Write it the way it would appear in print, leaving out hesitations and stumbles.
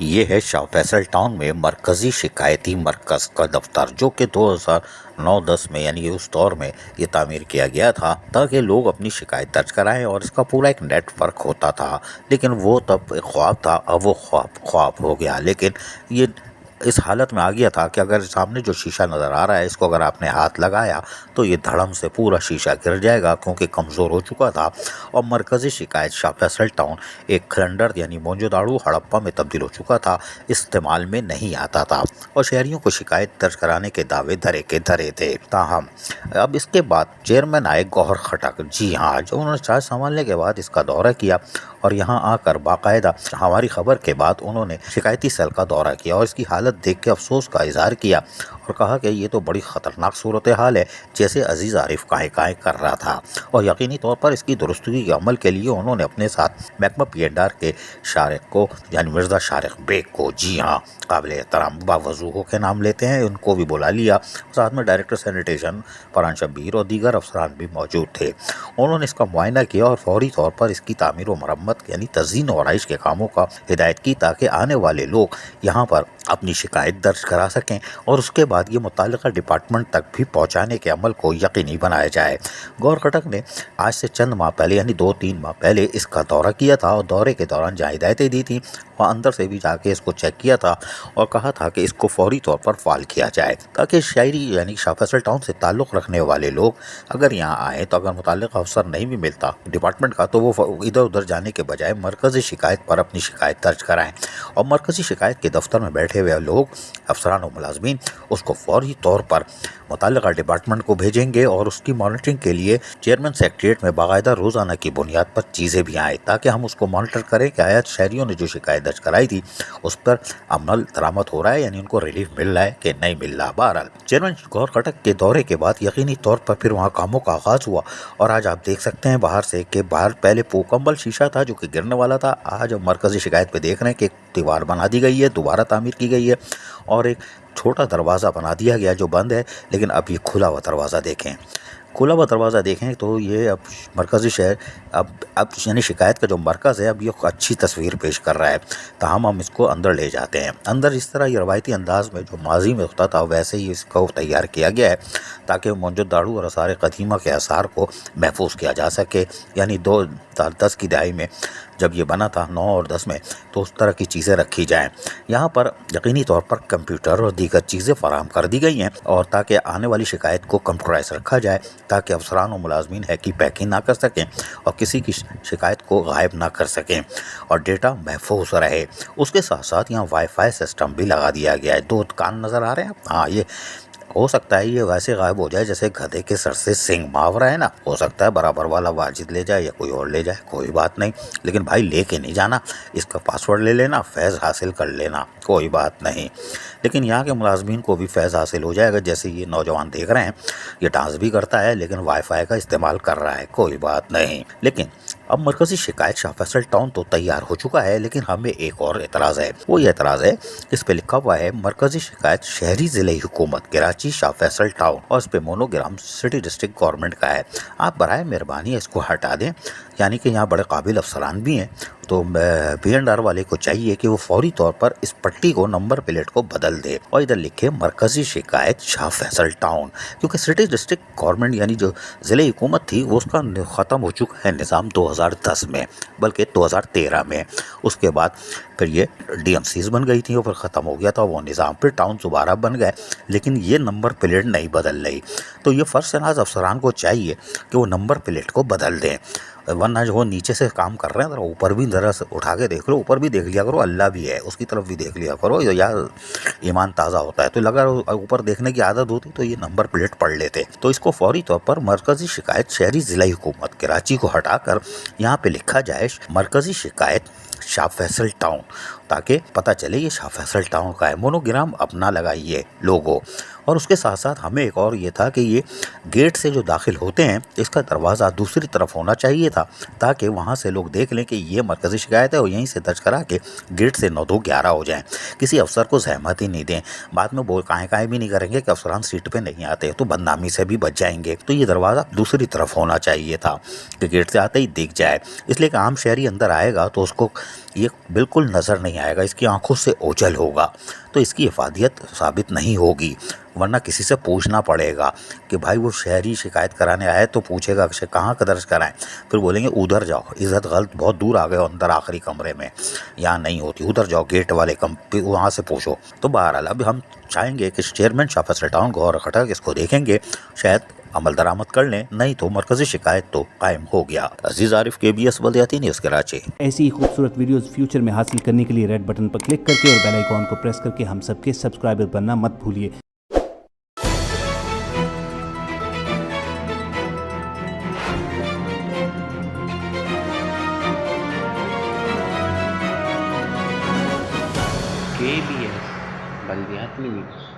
ये है शाह फैसल टाउन में मरकज़ी शिकायती मरकज़ का दफ्तर, जो कि 2009-10 में यानी उस दौर में ये तामीर किया गया था ताकि लोग अपनी शिकायत दर्ज कराएं और इसका पूरा एक नेटवर्क होता था। लेकिन वो तब एक ख्वाब था, अब वो ख्वाब हो गया। लेकिन ये इस हालत में आ गया था कि अगर सामने जो शीशा नज़र आ रहा है, इसको अगर आपने हाथ लगाया तो ये धड़म से पूरा शीशा गिर जाएगा, क्योंकि कमज़ोर हो चुका था। और मरकज़ी शिकायत शाह फैसल टाउन एक खंडर यानी मोंजोदाड़ो हड़प्पा में तब्दील हो चुका था, इस्तेमाल में नहीं आता था और शहरियों को शिकायत दर्ज कराने के दावे धरे के धरे थे। ताहम अब इसके बाद चेयरमैन आए गौहर खटक। जी हाँ, जो उन्होंने चार्ज संभालने के बाद इसका दौरा किया और यहाँ आकर बाकायदा हमारी खबर के बाद उन्होंने शिकायती सेल का दौरा किया और इसकी हालत देख के अफसोस का इजहार किया और कहा कि ये तो बड़ी ख़तरनाक सूरत हाल है, जैसे अजीज़ आरिफ काहे काहे कर रहा था। और यकीनी तौर पर इसकी दुरुस्तगी के अमल के लिए उन्होंने अपने साथ महकमा पीएनआर के शारिक को यानी मिर्ज़ा शारिक बेग को, जी हाँ, काबिल एहतराम बावजूह के नाम लेते हैं, उनको भी बुला लिया। साथ में डायरेक्टर सैनिटेशन फरहान शब्बीर और दीगर अफसरान भी मौजूद थे। उन्होंने इसका मुआयना किया और फौरी तौर पर इसकी तामीर व मरम्मत यानी तज़ीन और आइश के कामों का हिदायत की, ताकि आने वाले लोग यहाँ पर अपनी शिकायत दर्ज करा सकें और उसके बाद ये मुताल्लिक़ा डिपार्टमेंट तक भी पहुँचाने के अमल को यकीनी बनाया जाए। गौर खटक ने आज से चंद माह पहले यानी 2-3 माह पहले इसका दौरा किया था और दौरे के दौरान जहाँ हिदायतें दी थी वहाँ अंदर से भी जाके इसको चेक किया था और कहा था कि इसको फौरी तौर पर फाल किया जाए, ताकि शायरी यानी शाह फैसल टाउन से ताल्लुक़ रखने वाले लोग अगर यहाँ आए तो अगर मुताल्लिक़ अफसर नहीं भी मिलता डिपार्टमेंट का, तो वो इधर उधर जाने के बजाय मरकज़ी शिकायत पर अपनी शिकायत दर्ज कराएँ और मरकज़ी शिकायत के दफ्तर में बैठे हुए लोग अफसरान और मुलाजमीन उसको फौरी तौर पर मुताल्लिक़ा डिपार्टमेंट को भेजेंगे और उसकी मॉनिटरिंग के लिए चेयरमैन सेक्रेटरीट में बाकायदा रोज़ाना की बुनियाद पर चीज़ें भी आएँ, ताकि हम उसको मॉनिटर करें कि आया शहरियों ने जो शिकायत दर्ज कराई थी उस पर अमल दरामद हो रहा है, यानी उनको रिलीफ मिल रहा है कि नहीं मिल रहा। बहरहाल चेयरमैन गौर खटक के दौरे के बाद यकीनी तौर पर फिर वहाँ कामों का आगाज़ हुआ और आज आप देख सकते हैं बाहर से कि बाहर पहले मुकम्मल शीशा था जो कि गिरने वाला था। आज मरकज़ी शिकायत पे देख रहे हैं कि दीवार बना दी गई है, दोबारा तामीर की गई है और एक छोटा दरवाज़ा बना दिया गया जो बंद है, लेकिन अब ये खुला हुआ दरवाज़ा देखें, खुला हुआ दरवाज़ा देखें तो ये अब मरकज़ी शहर अब यानी शिकायत का जो मरकज़ है अब ये अच्छी तस्वीर पेश कर रहा है। ताहम हम इसको अंदर ले जाते हैं। अंदर इस तरह ये रवायती अंदाज़ में जो माजी में होता था वैसे ही इसको तैयार किया गया है, ताकि मोंजोदाड़ो और आसार क़दीमा के आसार को महफूज किया जा सके। यानी 2010 की दहाई में जब ये बना था 9 और 10 में, तो उस तरह की चीज़ें रखी जाएं। यहाँ पर यकीनी तौर पर कंप्यूटर और दीगर चीज़ें फराहम कर दी गई हैं और ताकि आने वाली शिकायत को कंप्यूटराइज रखा जाए, ताकि अफसरान और मुलाजमीन हैकी पैकिंग ना कर सकें और किसी की शिकायत को गायब ना कर सकें और डेटा महफूज रहे। उसके साथ साथ यहाँ वाईफाई सिस्टम भी लगा दिया गया है। 2 कान नज़र आ रहे हैं, हाँ, ये हो सकता है ये वैसे गायब हो जाए जैसे गधे के सर से सिंग, मुहावरा है ना, हो सकता है बराबर वाला वाजिद ले जाए या कोई और ले जाए, कोई बात नहीं, लेकिन भाई लेके नहीं जाना, इसका पासवर्ड ले लेना, फैज़ हासिल कर लेना, कोई बात नहीं। लेकिन यहाँ के मुलाजमीन को भी फैज़ हासिल हो जाएगा। जैसे ये नौजवान देख रहे हैं, ये डांस भी करता है लेकिन वाईफाई का इस्तेमाल कर रहा है, कोई बात नहीं। लेकिन अब मरकज़ी शिकायत शाह फैसल टाउन तो तैयार हो चुका है, लेकिन हमें एक और एतराज़ है। वो ये एतराज़ है, इस पे लिखा हुआ है मरकज़ी शिकायत शहरी ज़िले हुकूमत कराची शाह फैसल टाउन और इस पे मोनोग्राम सिटी डिस्ट्रिक्ट गवर्नमेंट का है। आप बराए मेहरबानी इसको हटा दें, यानी कि यहाँ बड़े काबिल अफसरान भी हैं, तो पीएनआर वाले को चाहिए कि वो फौरी तौर पर इस पट्टी को नंबर प्लेट को बदल दे और इधर लिखे मरकज़ी शिकायत शाह फैसल टाउन, क्योंकि सिटी डिस्ट्रिक्ट गवर्नमेंट यानी जो ज़िले हुकूमत थी वो उसका ख़त्म हो चुका है निज़ाम 2010 में, बल्कि 2013 में। उसके बाद फिर ये डीएमसीज बन गई थी और फिर ख़त्म हो गया था वो निज़ाम, फिर टाउन दोबारा बन गए, लेकिन ये नंबर प्लेट नहीं बदल रही। तो ये फ़र्शनाज अफसरान को चाहिए कि वो नंबर प्लेट को बदल दें, वरना जो वो नीचे से काम कर रहे हैं ज़रा ऊपर भी ज़रा उठा के देख लो, ऊपर भी देख लिया करो, अल्लाह भी है उसकी तरफ भी देख लिया करो यार, ईमान ताज़ा होता है। तो लगा ऊपर देखने की आदत होती तो ये नंबर प्लेट पढ़ लेते। तो इसको फौरी तौर पर मरकज़ी शिकायत शहरी ज़िला हुकूमत कराची को हटाकर यहाँ पे लिखा जाए मरकज़ी शिकायत शाह फैसल टाउन, ताकि पता चले ये शाह फैसल टाउन का है। मोनोग्राम अपना लगाइए लोगो। और उसके साथ साथ हमें एक और ये था कि ये गेट से जो दाखिल होते हैं इसका दरवाज़ा दूसरी तरफ होना चाहिए था, ताकि वहाँ से लोग देख लें कि ये मरकज़ी शिकायत है और यहीं से दर्ज करा के गेट से 9-2-11 हो जाएं। किसी अफसर को सहमत ही नहीं दें, बाद में बोल काहे भी नहीं करेंगे कि अफसरान सीट पे नहीं आते, तो बदनामी से भी बच जाएंगे। तो ये दरवाज़ा दूसरी तरफ होना चाहिए था कि गेट से आते ही दिख जाए, इसलिए कि आम शहरी अंदर आएगा तो उसको یہ بالکل نظر نہیں آئے گا، اس کی آنکھوں سے اوجھل ہوگا، تو اس کی افادیت ثابت نہیں ہوگی، ورنہ کسی سے پوچھنا پڑے گا کہ بھائی وہ شہری شکایت کرانے آئے تو پوچھے گا کہ کہاں کا درج کرائیں، پھر بولیں گے ادھر جاؤ، عزت غلط بہت دور آ گئے اندر آخری کمرے میں، یہاں نہیں ہوتی، ادھر جاؤ گیٹ والے وہاں سے پوچھو۔ تو بہرحال اب ہم چاہیں گے کہ چیئرمین شاہ فیصل ٹاؤن غور خٹک اس کو دیکھیں گے، شاید عمل درآمد کر لیں، نہیں تو مرکزی شکایت تو قائم ہو گیا۔ عزیز عارف، KBS بلدیاتی نیوز کراچی۔ ایسی ہی خوبصورت ویڈیوز فیوچر میں حاصل کرنے کے لیے ریڈ بٹن پر کلک کر کے اور بیل آئیکن کو پریس کر کے ہم سب کے سبسکرائبر بننا مت بھولیے۔ KBS بلدیاتی نیوز۔